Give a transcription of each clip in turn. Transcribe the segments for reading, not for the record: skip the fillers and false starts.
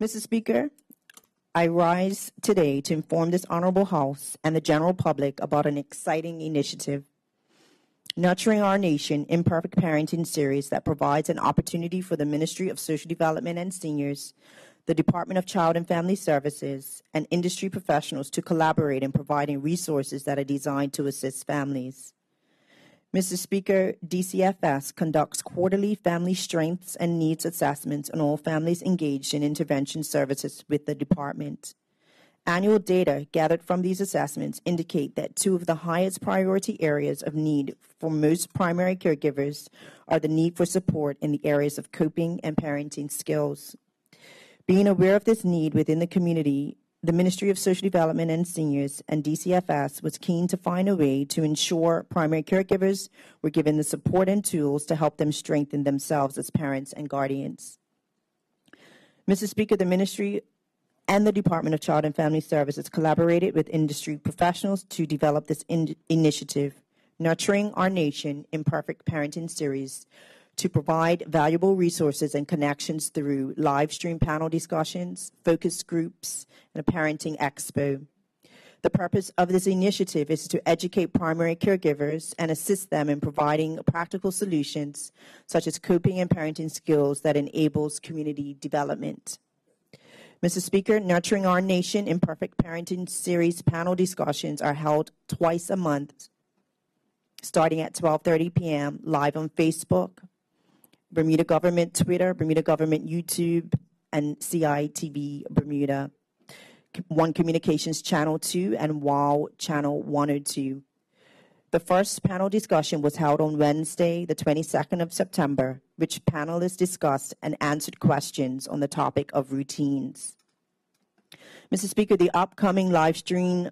Mr. Speaker, I rise today to inform this Honorable House and the general public about an exciting initiative, Nurturing Our Nation Imperfect Parenting Series, that provides an opportunity for the Ministry of Social Development and Seniors, the Department of Child and Family Services, and industry professionals to collaborate in providing resources that are designed to assist families. Mr. Speaker, DCFS conducts quarterly family strengths and needs assessments on all families engaged in intervention services with the department. Annual data gathered from these assessments indicate that two of the highest priority areas of need for most primary caregivers are the need for support in the areas of coping and parenting skills. Being aware of this need within the community, the Ministry of Social Development and Seniors and DCFS was keen to find a way to ensure primary caregivers were given the support and tools to help them strengthen themselves as parents and guardians. Mr. Speaker, the Ministry and the Department of Child and Family Services collaborated with industry professionals to develop this initiative, Nurturing Our Nation Imperfect Parenting Series, to provide valuable resources and connections through live stream panel discussions, focus groups, and a parenting expo. The purpose of this initiative is to educate primary caregivers and assist them in providing practical solutions such as coping and parenting skills that enables community development. Mr. Speaker, Nurturing Our Nation Imperfect Parenting Series panel discussions are held twice a month, starting at 12:30 p.m. live on Facebook, Bermuda Government Twitter, Bermuda Government YouTube, and CITV Bermuda, One Communications Channel 2, and WOW Channel 102. The first panel discussion was held on Wednesday, the 22nd of September, which panelists discussed and answered questions on the topic of routines. Mr. Speaker, the upcoming live stream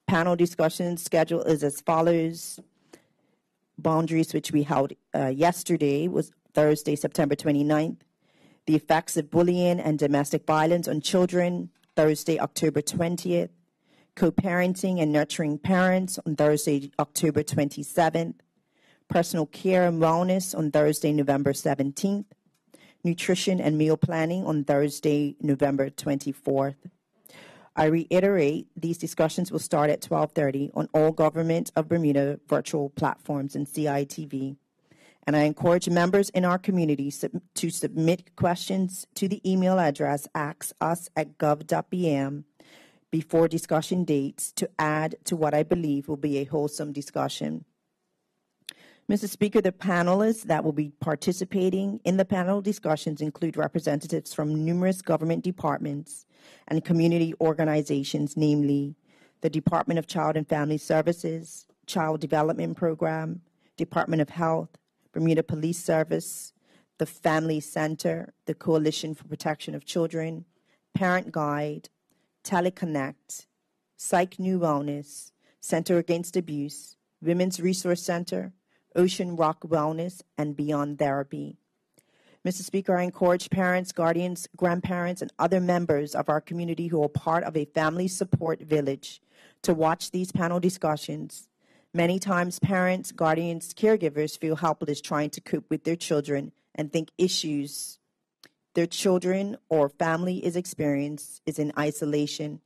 panel discussion schedule is as follows. Boundaries, which we held yesterday, was Thursday, September 29th. The effects of bullying and domestic violence on children, Thursday, October 20th. Co-parenting and nurturing parents on Thursday, October 27th. Personal care and wellness on Thursday, November 17th. Nutrition and meal planning on Thursday, November 24th. I reiterate, these discussions will start at 12:30 on all Government of Bermuda virtual platforms and CITV. And I encourage members in our community to submit questions to the email address askus@gov.bm before discussion dates to add to what I believe will be a wholesome discussion. Mr. Speaker, the panelists that will be participating in the panel discussions include representatives from numerous government departments and community organizations, namely the Department of Child and Family Services, Child Development Program, Department of Health, Bermuda Police Service, the Family Center, the Coalition for Protection of Children, Parent Guide, Teleconnect, Psych New Wellness, Center Against Abuse, Women's Resource Center, Ocean Rock Wellness, and Beyond Therapy. Mr. Speaker, I encourage parents, guardians, grandparents, and other members of our community who are part of a family support village to watch these panel discussions. Many times parents, guardians, caregivers feel helpless trying to cope with their children and think issues their children or family is experiencing is in isolation.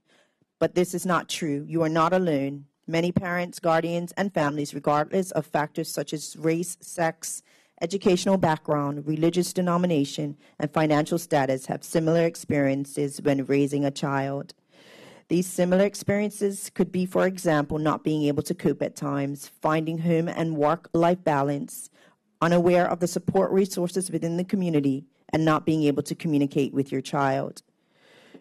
But this is not true. You are not alone. Many parents, guardians, and families, regardless of factors such as race, sex, educational background, religious denomination, and financial status, have similar experiences when raising a child. These similar experiences could be, for example, not being able to cope at times, finding home and work-life balance, unaware of the support resources within the community, and not being able to communicate with your child.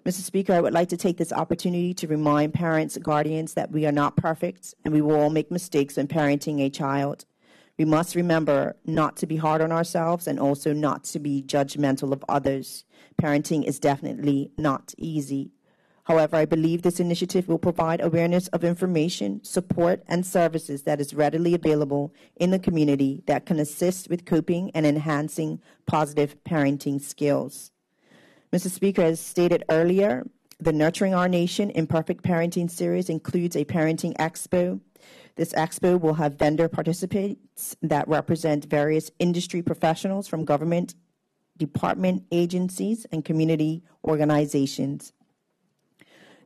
Mr. Speaker, I would like to take this opportunity to remind parents and guardians that we are not perfect and we will all make mistakes when parenting a child. We must remember not to be hard on ourselves and also not to be judgmental of others. Parenting is definitely not easy. However, I believe this initiative will provide awareness of information, support, and services that is readily available in the community that can assist with coping and enhancing positive parenting skills. Mr. Speaker, as stated earlier, the Nurturing Our Nation Imperfect Parenting Series includes a parenting expo. This expo will have vendor participants that represent various industry professionals from government department, agencies, and community organizations.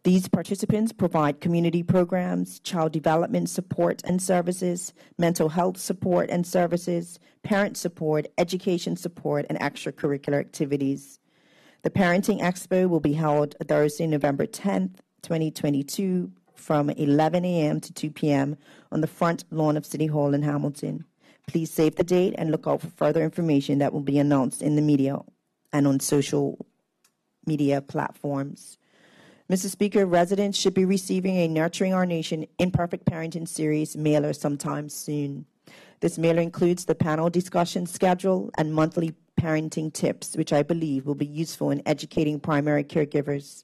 These participants provide community programs, child development support and services, mental health support and services, parent support, education support, and extracurricular activities. The Parenting Expo will be held Thursday, November 10th, 2022, from 11 a.m. to 2 p.m. on the front lawn of City Hall in Hamilton. Please save the date and look out for further information that will be announced in the media and on social media platforms. Mr. Speaker, residents should be receiving a Nurturing Our Nation Imperfect Parenting Series mailer sometime soon. This mailer includes the panel discussion schedule and monthly parenting tips, which I believe will be useful in educating primary caregivers.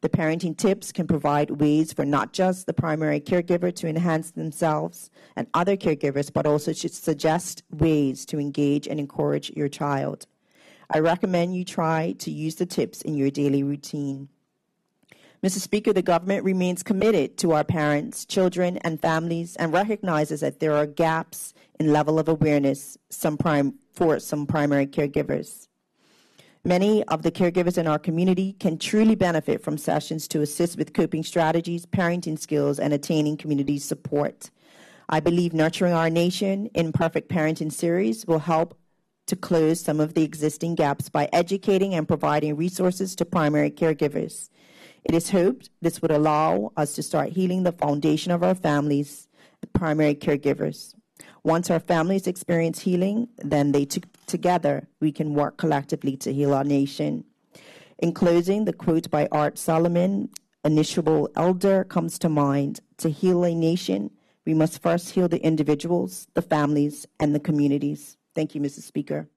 The parenting tips can provide ways for not just the primary caregiver to enhance themselves and other caregivers, but also should suggest ways to engage and encourage your child. I recommend you try to use the tips in your daily routine. Mr. Speaker, the government remains committed to our parents, children, and families and recognizes that there are gaps in level of awareness for some primary caregivers. Many of the caregivers in our community can truly benefit from sessions to assist with coping strategies, parenting skills, and attaining community support. I believe Nurturing Our Nation Imperfect Parenting Series will help to close some of the existing gaps by educating and providing resources to primary caregivers. It is hoped this would allow us to start healing the foundation of our families, the primary caregivers. Once our families experience healing, then together we can work collectively to heal our nation. In closing, the quote by Art Solomon, initiable elder, comes to mind. To heal a nation, we must first heal the individuals, the families, and the communities. Thank you, Mr. Speaker.